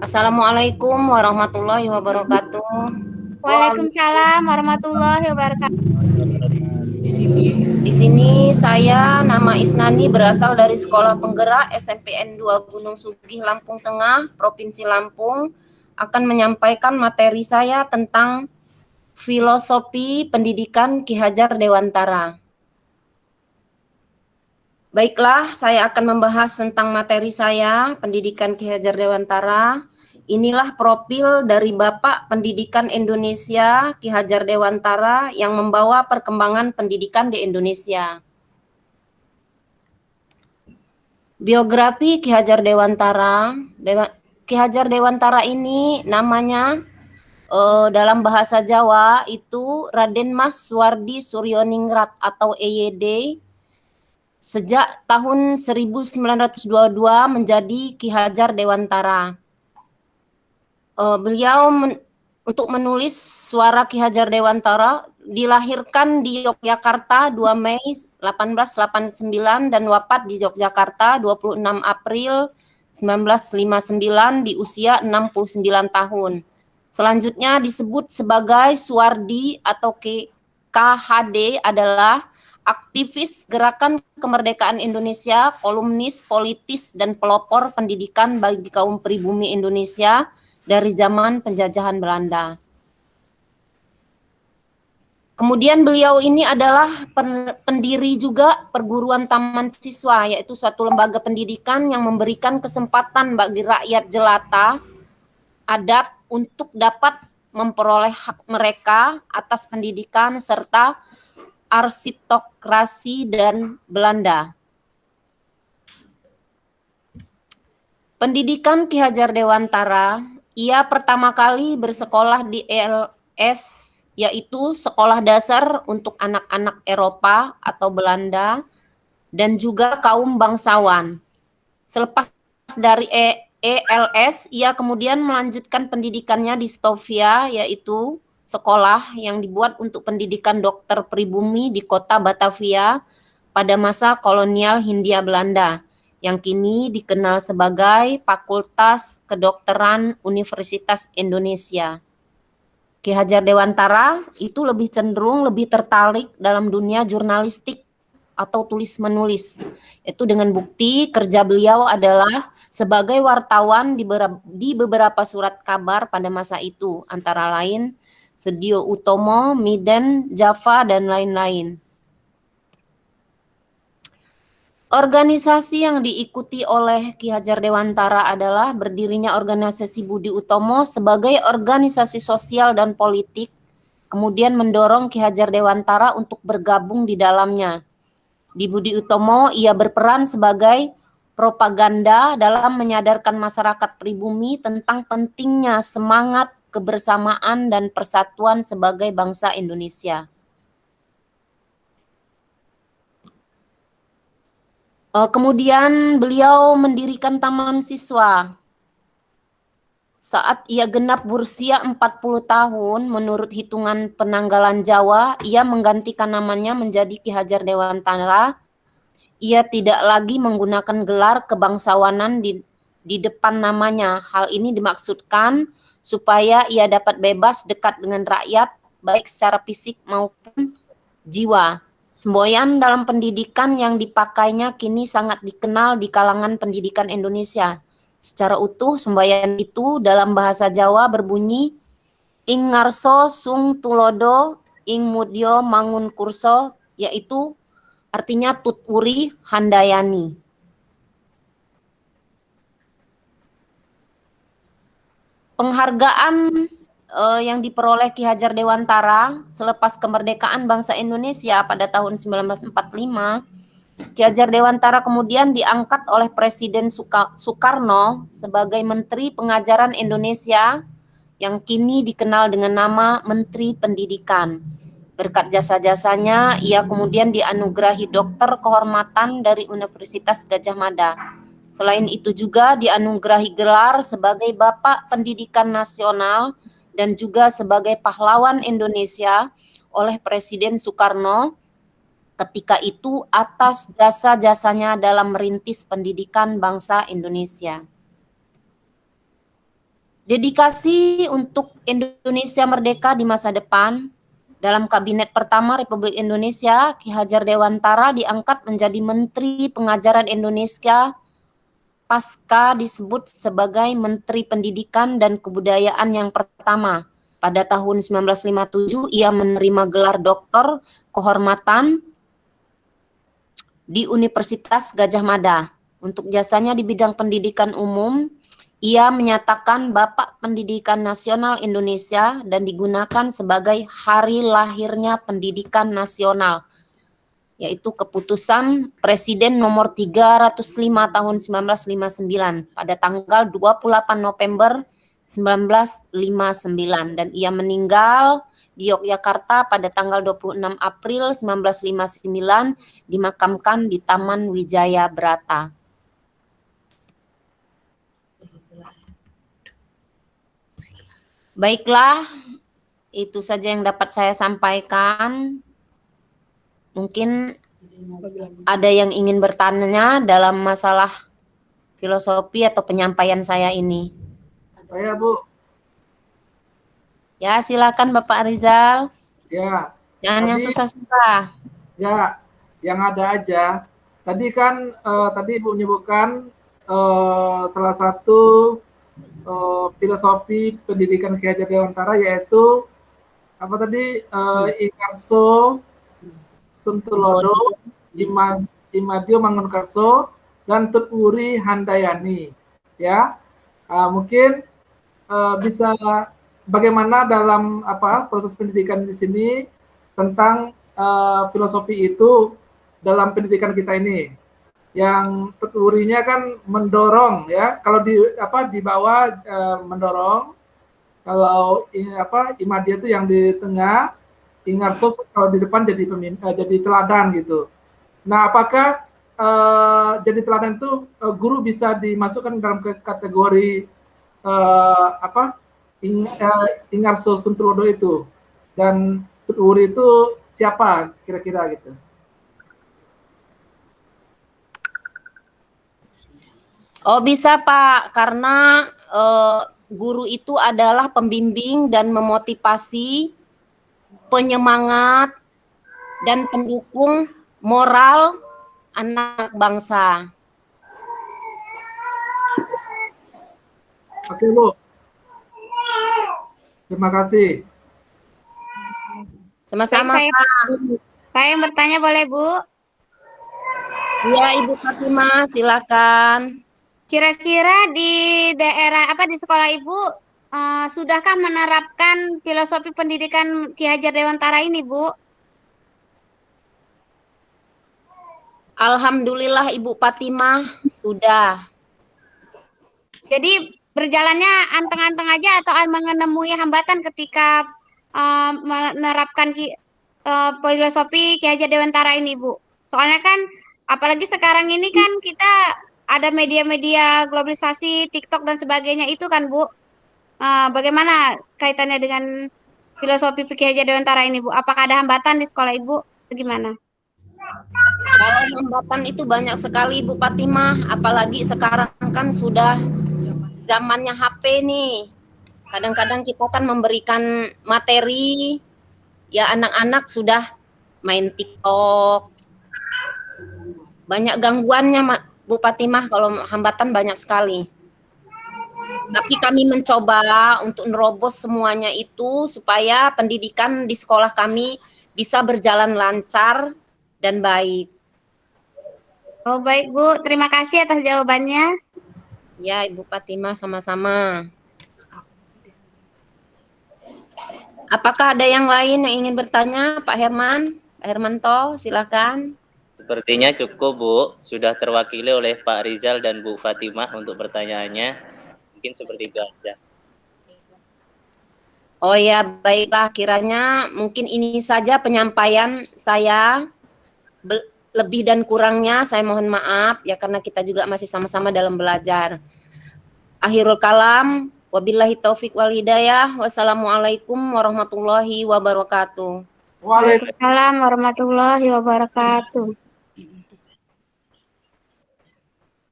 Assalamualaikum warahmatullahi wabarakatuh. Waalaikumsalam warahmatullahi wabarakatuh. Di sini saya nama Isnani berasal dari Sekolah Penggerak SMPN 2 Gunung Sugih Lampung Tengah, Provinsi Lampung, akan menyampaikan materi saya tentang filosofi pendidikan Ki Hajar Dewantara. Baiklah, saya akan membahas tentang materi saya, pendidikan Ki Hajar Dewantara. Inilah profil dari Bapak Pendidikan Indonesia Ki Hajar Dewantara yang membawa perkembangan pendidikan di Indonesia. Biografi Ki Hajar Dewantara. Ki Hajar Dewantara ini namanya dalam bahasa Jawa itu Raden Mas Suwardi Suryoningrat atau EYD. Sejak tahun 1922 menjadi Ki Hajar Dewantara. Beliau untuk menulis Suara Ki Hajar Dewantara dilahirkan di Yogyakarta 2 Mei 1889 dan wafat di Yogyakarta 26 April 1959 di usia 69 tahun. Selanjutnya disebut sebagai Suwardi atau KHD adalah aktivis gerakan kemerdekaan Indonesia, kolumnis, politis, dan pelopor pendidikan bagi kaum pribumi Indonesia dari zaman penjajahan Belanda. Kemudian beliau ini adalah pendiri juga perguruan taman siswa, yaitu suatu lembaga pendidikan yang memberikan kesempatan bagi rakyat jelata adat untuk dapat memperoleh hak mereka atas pendidikan serta arsitokrasi dan Belanda. Pendidikan Ki Hajar Dewantara, ia pertama kali bersekolah di ELS, yaitu Sekolah Dasar untuk Anak-anak Eropa atau Belanda, dan juga kaum bangsawan. Selepas dari ELS, ia kemudian melanjutkan pendidikannya di Stovia, yaitu sekolah yang dibuat untuk pendidikan dokter pribumi di kota Batavia pada masa kolonial Hindia Belanda, yang kini dikenal sebagai Fakultas Kedokteran Universitas Indonesia. Ki Hajar Dewantara itu lebih cenderung lebih tertarik dalam dunia jurnalistik atau tulis-menulis. Itu dengan bukti kerja beliau adalah sebagai wartawan di beberapa surat kabar pada masa itu, antara lain Sedio Utomo, Miden, Java, dan lain-lain. Organisasi yang diikuti oleh Ki Hajar Dewantara adalah berdirinya organisasi Budi Utomo sebagai organisasi sosial dan politik, kemudian mendorong Ki Hajar Dewantara untuk bergabung di dalamnya. Di Budi Utomo, ia berperan sebagai propaganda dalam menyadarkan masyarakat pribumi tentang pentingnya semangat kebersamaan dan persatuan sebagai bangsa Indonesia. Kemudian beliau mendirikan taman siswa. Saat ia genap berusia 40 tahun, menurut hitungan penanggalan Jawa, ia menggantikan namanya menjadi Ki Hajar Dewantara. Ia tidak lagi menggunakan gelar kebangsawanan di depan namanya. Hal ini dimaksudkan supaya ia dapat bebas dekat dengan rakyat, baik secara fisik maupun jiwa. Semboyan dalam pendidikan yang dipakainya kini sangat dikenal di kalangan pendidikan Indonesia. Secara utuh, semboyan itu dalam bahasa Jawa berbunyi ing ngarso sung tulodo ing mudyo mangun kurso, yaitu artinya tuturi handayani. Penghargaan yang diperoleh Ki Hajar Dewantara selepas kemerdekaan bangsa Indonesia pada tahun 1945, Ki Hajar Dewantara kemudian diangkat oleh Presiden Soekarno sebagai Menteri Pengajaran Indonesia yang kini dikenal dengan nama Menteri Pendidikan. Berkat jasa-jasanya, ia kemudian dianugerahi dokter kehormatan dari Universitas Gadjah Mada. Selain itu juga dianugerahi gelar sebagai Bapak Pendidikan Nasional dan juga sebagai pahlawan Indonesia oleh Presiden Soekarno ketika itu atas jasa-jasanya dalam merintis pendidikan bangsa Indonesia. Dedikasi untuk Indonesia merdeka di masa depan. Dalam Kabinet pertama Republik Indonesia, Ki Hajar Dewantara diangkat menjadi Menteri Pengajaran Indonesia pasca disebut sebagai Menteri Pendidikan dan Kebudayaan yang pertama. Pada tahun 1957, ia menerima gelar doktor kehormatan di Universitas Gadjah Mada. Untuk jasanya di bidang pendidikan umum, ia menyatakan Bapak Pendidikan Nasional Indonesia dan digunakan sebagai hari lahirnya pendidikan nasional, yaitu keputusan Presiden nomor 305 tahun 1959 pada tanggal 28 November 1959 dan ia meninggal di Yogyakarta pada tanggal 26 April 1959 dimakamkan di Taman Wijaya Brata. Baiklah, itu saja yang dapat saya sampaikan. Mungkin ada yang ingin bertanya dalam masalah filosofi atau penyampaian saya ini. Saya, Bu. Ya, silakan Bapak Rizal. Ya. Jangan yang susah-susah. Ya, yang ada aja. Tadi kan tadi Ibu menyebutkan salah satu filosofi pendidikan Ki Hajar Dewantara yaitu apa tadi Ingarso Suntulodo, Imadio Mangunkarso, dan Tutwuri Handayani. Ya, mungkin bisa bagaimana dalam proses pendidikan di sini tentang filosofi itu dalam pendidikan kita ini. Yang Tutwurinya kan mendorong ya, kalau di bawah mendorong, kalau Imadia itu yang di tengah, Ingarso kalau di depan jadi teladan gitu. Nah, apakah jadi teladan itu guru bisa dimasukkan dalam kategori Ingarso Suntulodo itu, dan Tutwuri itu siapa kira-kira gitu? Oh, bisa Pak, karena guru itu adalah pembimbing dan memotivasi, penyemangat, dan pendukung moral anak bangsa. Oke, Bu. Terima kasih. Sama-sama, Baik, Pak. Saya yang bertanya boleh, Bu? Iya, Ibu Fatimah, silakan. Kira-kira di daerah di sekolah Ibu sudahkah menerapkan filosofi pendidikan Ki Hajar Dewantara ini, Bu? Alhamdulillah Ibu Fatimah sudah. Jadi berjalannya anteng-anteng aja atau menemui hambatan ketika menerapkan filosofi Ki Hajar Dewantara ini, Bu? Soalnya kan apalagi sekarang ini kan kita ada media-media globalisasi, TikTok dan sebagainya itu kan, Bu. Bagaimana kaitannya dengan filosofi Ki Hajar Dewantara ini, Bu? Apakah ada hambatan di sekolah Ibu? Gimana? Kalau hambatan itu banyak sekali Bu Fatimah, apalagi sekarang kan sudah zamannya HP nih. Kadang-kadang kita kan memberikan materi, ya anak-anak sudah main TikTok. Banyak gangguannya Bu Fatimah, kalau hambatan banyak sekali. Tapi kami mencoba untuk nerobos semuanya itu supaya pendidikan di sekolah kami bisa berjalan lancar dan baik. Oh, baik, Bu. Terima kasih atas jawabannya. Ya, Ibu Fatimah, sama-sama. Apakah ada yang lain yang ingin bertanya? Pak Herman? Pak Hermanto, silakan. Sepertinya cukup, Bu. Sudah terwakili oleh Pak Rizal dan Bu Fatimah untuk pertanyaannya. Mungkin seperti itu aja. Oh ya, baiklah. Kiranya mungkin ini saja penyampaian saya. Lebih dan kurangnya saya mohon maaf ya, karena kita juga masih sama-sama dalam belajar. Akhirul kalam, wabillahi taufik wal hidayah. Wassalamualaikum warahmatullahi wabarakatuh. Waalaikumsalam warahmatullahi wabarakatuh.